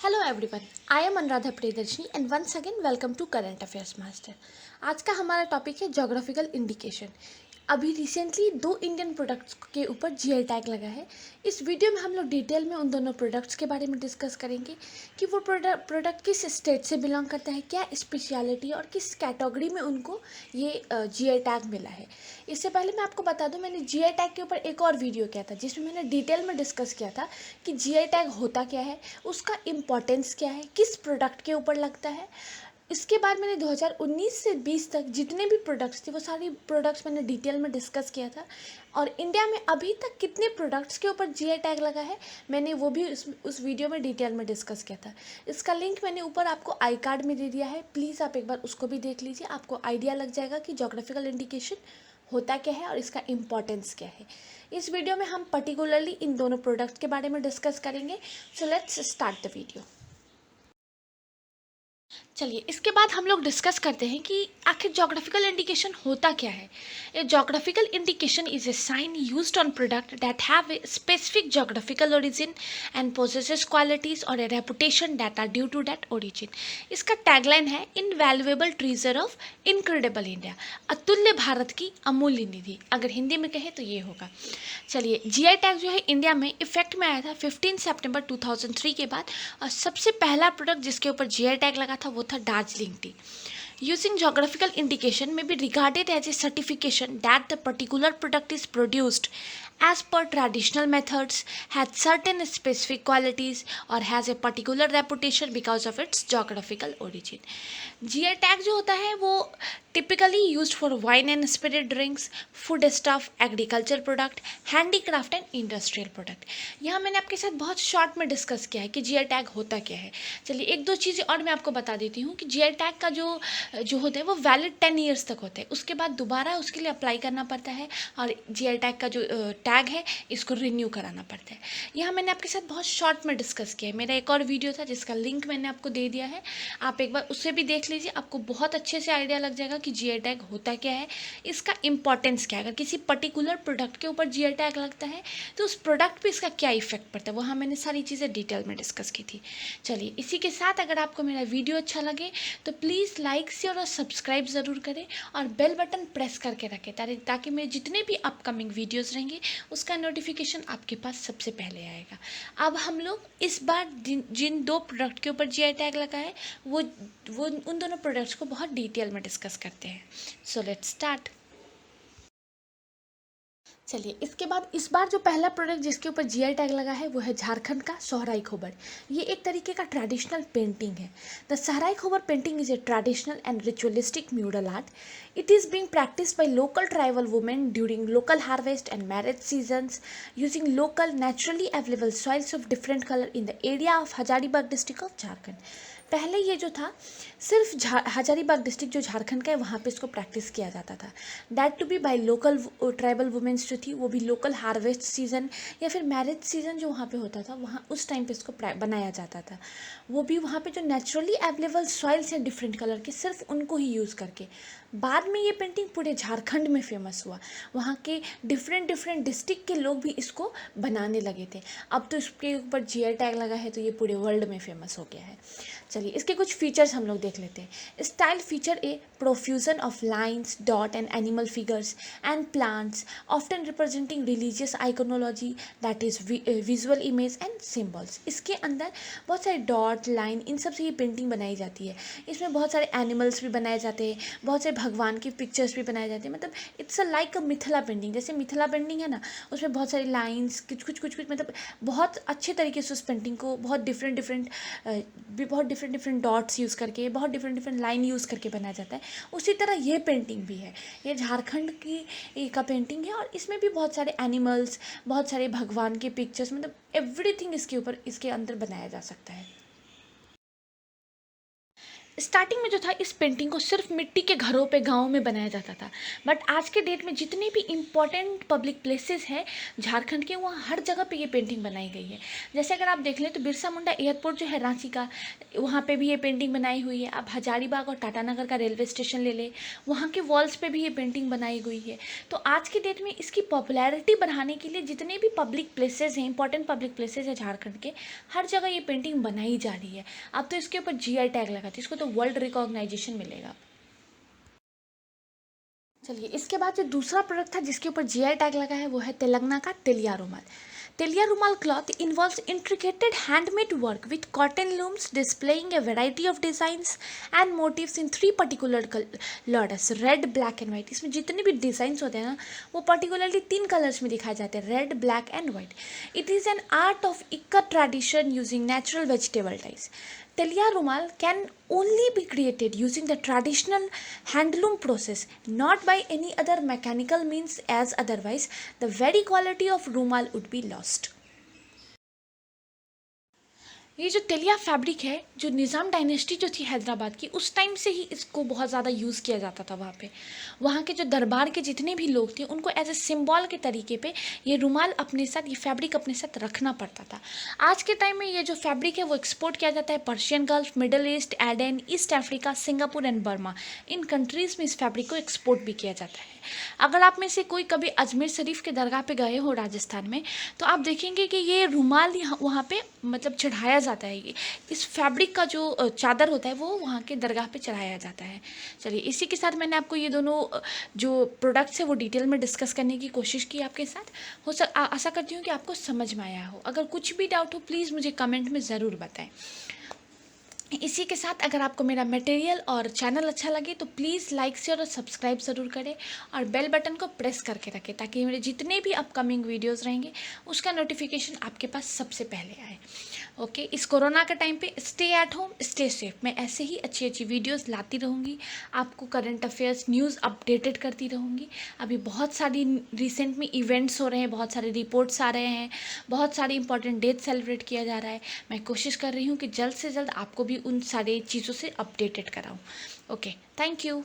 Hello everyone, I am Anuradha Priyadarshini and once again welcome to current affairs master. आज का हमारा topic है geographical indication. अभी रिसेंटली दो इंडियन प्रोडक्ट्स के ऊपर जीआई टैग लगा है। इस वीडियो में हम लोग डिटेल में उन दोनों प्रोडक्ट्स के बारे में डिस्कस करेंगे कि वो प्रोडक्ट किस स्टेट से बिलोंग करता है, क्या स्पेशलिटी और किस कैटेगरी में उनको ये जीआई टैग मिला है। इससे पहले मैं आपको बता दूं, मैंने जीआई टैग के ऊपर एक और वीडियो किया था जिसमें मैंने डिटेल में डिस्कस किया था कि जीआई टैग होता क्या है, उसका इम्पोर्टेंस क्या है, किस प्रोडक्ट के ऊपर लगता है। इसके बाद मैंने 2019 से 20 तक जितने भी प्रोडक्ट्स थे वो सारी प्रोडक्ट्स मैंने डिटेल में डिस्कस किया था। और इंडिया में अभी तक कितने प्रोडक्ट्स के ऊपर जीआई टैग लगा है मैंने वो भी उस वीडियो में डिटेल में डिस्कस किया था। इसका लिंक मैंने ऊपर आपको आई कार्ड में दे दिया है, प्लीज़ आप एक बार उसको भी देख लीजिए। आपको आइडिया लग जाएगा कि जोग्राफिकल इंडिकेशन होता क्या है और इसका इम्पोर्टेंस क्या है। इस वीडियो में हम पर्टिकुलरली इन दोनों प्रोडक्ट्स के बारे में डिस्कस करेंगे। So let's start the video. चलिए, इसके बाद हम लोग डिस्कस करते हैं कि आखिर जोग्राफिकल इंडिकेशन होता क्या है। A geographical indication is a sign used on product that have a specific geographical origin and possesses qualities और a reputation that are due to that origin. इसका टैगलाइन है invaluable treasure of incredible India, अतुल्य भारत की अमूल्य निधि। अगर हिंदी में कहें तो ये होगा। चलिए, जीआई टैग जो है इंडिया में इफेक्ट में आया था 15 सितंबर 2003 के बाद। और सबसे पहला प्रोडक्ट जिसके ऊपर जीआई टैग लगा था वो था Darjeeling T. Using geographical indication may be regarded as a certification that the particular product is produced as per traditional methods, has certain specific qualities or has a particular reputation because of its geographical origin. GI tag जो होता है वो typically used for wine and spirit drinks, food stuff, agriculture product, handicraft and industrial product. यहाँ मैंने आपके साथ बहुत short में डिस्कस किया है कि जीआई टैग होता क्या है। चलिए, एक दो चीज़ें और मैं आपको बता देती हूँ कि जीआई टैग का जो होते हैं वो वैलिड 10 ईयर्स तक होते हैं। उसके बाद दोबारा उसके लिए अप्लाई करना पड़ता है और जीआई टैग का जो टैग है इसको रिन्यू कराना पड़ता है। यहाँ मैंने आपके साथ बहुत शॉर्ट में डिस्कस किया है। मेरा एक और वीडियो था जिसका लिंक मैंने आपको दे दिया है, आप एक बार उससे भी देख लीजिए। आपको बहुत अच्छे से आइडिया लग जाएगा कि जीआई टैग होता क्या है, इसका इंपॉर्टेंस क्या है। अगर किसी पर्टिकुलर प्रोडक्ट के ऊपर जीआई टैग लगता है तो उस प्रोडक्ट पे इसका क्या इफेक्ट पड़ता है, वहाँ मैंने सारी चीज़ें डिटेल में डिस्कस की थी। चलिए, इसी के साथ अगर आपको मेरा वीडियो अच्छा लगे तो प्लीज़ लाइक शेयर और सब्सक्राइब ज़रूर करें और बेल बटन प्रेस करके रखें ताकि मेरे जितने भी अपकमिंग वीडियोस रहेंगे उसका नोटिफिकेशन आपके पास सबसे पहले आएगा। अब हम लोग इस बार जिन दो प्रोडक्ट के ऊपर जीआई टैग लगा है वो उन दोनों प्रोडक्ट्स को बहुत डिटेल में डिस्कस करते हैं। So let's start. चलिए, इसके बाद इस बार जो पहला प्रोडक्ट जिसके ऊपर जीआई टैग लगा है वो है झारखंड का सोहराई खोबर। ये एक तरीके का ट्रेडिशनल पेंटिंग है। द सोहराई खोबर painting is a traditional and ritualistic mural art. It is being practiced by local tribal women during local harvest and marriage seasons using local naturally available soils of different color in the area of Hazaribagh district of Jharkhand. पहले ये जो था सिर्फ Hazaribagh district जो झारखंड का है वहाँ पे इसको प्रैक्टिस किया जाता था। That to be by local tribal womens जो थी वो भी लोकल हार्वेस्ट सीजन या फिर मैरिज सीजन जो वहाँ पे होता था वहाँ उस टाइम पे इसको बनाया जाता था। वो भी वहाँ पे जो नेचुरली अवेलेबल सॉइल्स हैं डिफरेंट कलर के सिर्फ उनको ही यूज़ करके। बाद में ये पेंटिंग पूरे झारखंड में फेमस हुआ। वहाँ के डिफरेंट डिस्ट्रिक्ट के लोग भी इसको बनाने लगे थे। अब तो इसके ऊपर जीआई टैग लगा है तो ये पूरे वर्ल्ड में फेमस हो गया है। चलिए, इसके कुछ फीचर्स हम लोग देख लेते हैं। Style feature a profusion of lines, dot and animal figures and plants often representing religious iconology that is visual image and symbols. इसके अंदर बहुत सारे डॉट लाइन इन सब से ये पेंटिंग बनाई जाती है। इसमें बहुत सारे एनिमल्स भी बनाए जाते हैं, बहुत सारे भगवान की पिक्चर्स भी बनाए जाते हैं। मतलब it's a like a Mithila painting. जैसे मिथिला पेंटिंग है ना, उसमें बहुत सारी लाइन्स कुछ मतलब बहुत अच्छे तरीके से उस पेंटिंग को बहुत डिफरेंट डॉट्स यूज़ करके बहुत डिफरेंट लाइन यूज़ करके बनाया जाता है। उसी तरह ये पेंटिंग भी है। ये झारखंड की का पेंटिंग है और इसमें भी बहुत सारे एनिमल्स, बहुत सारे भगवान के पिक्चर्स, मतलब एवरीथिंग इसके अंदर बनाया जा सकता है। स्टार्टिंग में जो था इस पेंटिंग को सिर्फ मिट्टी के घरों पे गाँव में बनाया जाता था, बट आज के डेट में जितने भी इम्पॉर्टेंट पब्लिक प्लेसेस हैं झारखंड के, वहाँ हर जगह पे ये पेंटिंग बनाई गई है। जैसे अगर आप देख लें तो बिरसा मुंडा एयरपोर्ट जो है रांची का, वहाँ पे भी ये पेंटिंग बनाई हुई है। आप हजारीबाग और टाटानगर का रेलवे स्टेशन ले लें, वहाँ के वॉल्स पे भी ये पेंटिंग बनाई हुई है। तो आज के डेट में इसकी पॉपुलैरिटी बढ़ाने के लिए जितने भी पब्लिक प्लेसेस हैं, इंपॉर्टेंट पब्लिक प्लेसेस हैं झारखंड के, हर जगह ये पेंटिंग बनाई जा रही है। अब तो इसके ऊपर जीआई टैग लगा था, इसको तो वर्ल्ड रिकॉग्नाइजेशन मिलेगा। चलिए, इसके बाद जो दूसरा प्रोडक्ट था जिसके ऊपर जीआई टैग लगा है वो है तेलंगाना का तेलिया रुमाल। तेलिया रुमाल cloth involves intricate handmade work with cotton looms displaying a variety of designs and motifs in three particular colors, red, black and white। इसमें जितने भी डिज़ाइंस होते हैं ना, वो पर्टिकुलरली 3 कलर्स में दिखाए जाते हैं, red, black and white. It is an art of ikat tradition using natural vegetable dyes. Telia rumal can only be created using the traditional handloom process, not by any other mechanical means, as otherwise the very quality of rumal would be lost। ये जो तेलिया fabric है, जो निज़ाम dynasty जो थी हैदराबाद की, उस time से ही इसको बहुत ज़्यादा यूज़ किया जाता था वहाँ पे। वहाँ के जो दरबार के जितने भी लोग थे उनको एज ए सिंबल के तरीके पे ये रुमाल अपने साथ, ये फैब्रिक अपने साथ रखना पड़ता था। आज के टाइम में ये जो फैब्रिक है वो एक्सपोर्ट किया जाता है Persian Gulf, Middle East, Aden, East Africa, Singapore and Burma, इन कंट्रीज़ में इस फैब्रिक को एक्सपोर्ट भी किया जाता है। अगर आप में से कोई कभी अजमेर शरीफ के दरगाह पे गए हो राजस्थान में, तो आप देखेंगे कि ये रुमाल यहाँ वहाँ पे मतलब चढ़ाया जाता है। ये इस फैब्रिक का जो चादर होता है वो वहाँ के दरगाह पे चढ़ाया जाता है। चलिए, इसी के साथ मैंने आपको ये दोनों जो प्रोडक्ट्स है वो डिटेल में डिस्कस करने की कोशिश की आपके साथ। आशा करती हूँ कि आपको समझ में आया हो। अगर कुछ भी डाउट हो प्लीज़ मुझे कमेंट में ज़रूर बताएं। इसी के साथ अगर आपको मेरा मटेरियल और चैनल अच्छा लगे तो प्लीज़ लाइक, शेयर और सब्सक्राइब ज़रूर करें, और बेल बटन को प्रेस करके रखें ताकि मेरे जितने भी अपकमिंग वीडियोस रहेंगे उसका नोटिफिकेशन आपके पास सबसे पहले आए। ओके, इस कोरोना के टाइम पे stay at home, stay safe. मैं ऐसे ही अच्छी अच्छी वीडियोस लाती रहूँगी, आपको करंट अफेयर्स न्यूज़ अपडेटेड करती रहूँगी। अभी बहुत सारी रिसेंट में इवेंट्स हो रहे हैं, बहुत सारे रिपोर्ट्स आ रहे हैं, बहुत सारी इंपॉर्टेंट डेट सेलिब्रेट किया जा रहा है। मैं कोशिश कर रही हूँ कि जल्द से जल्द आपको भी उन सारी चीज़ों से अपडेटेड कराऊँ। Okay, thank you.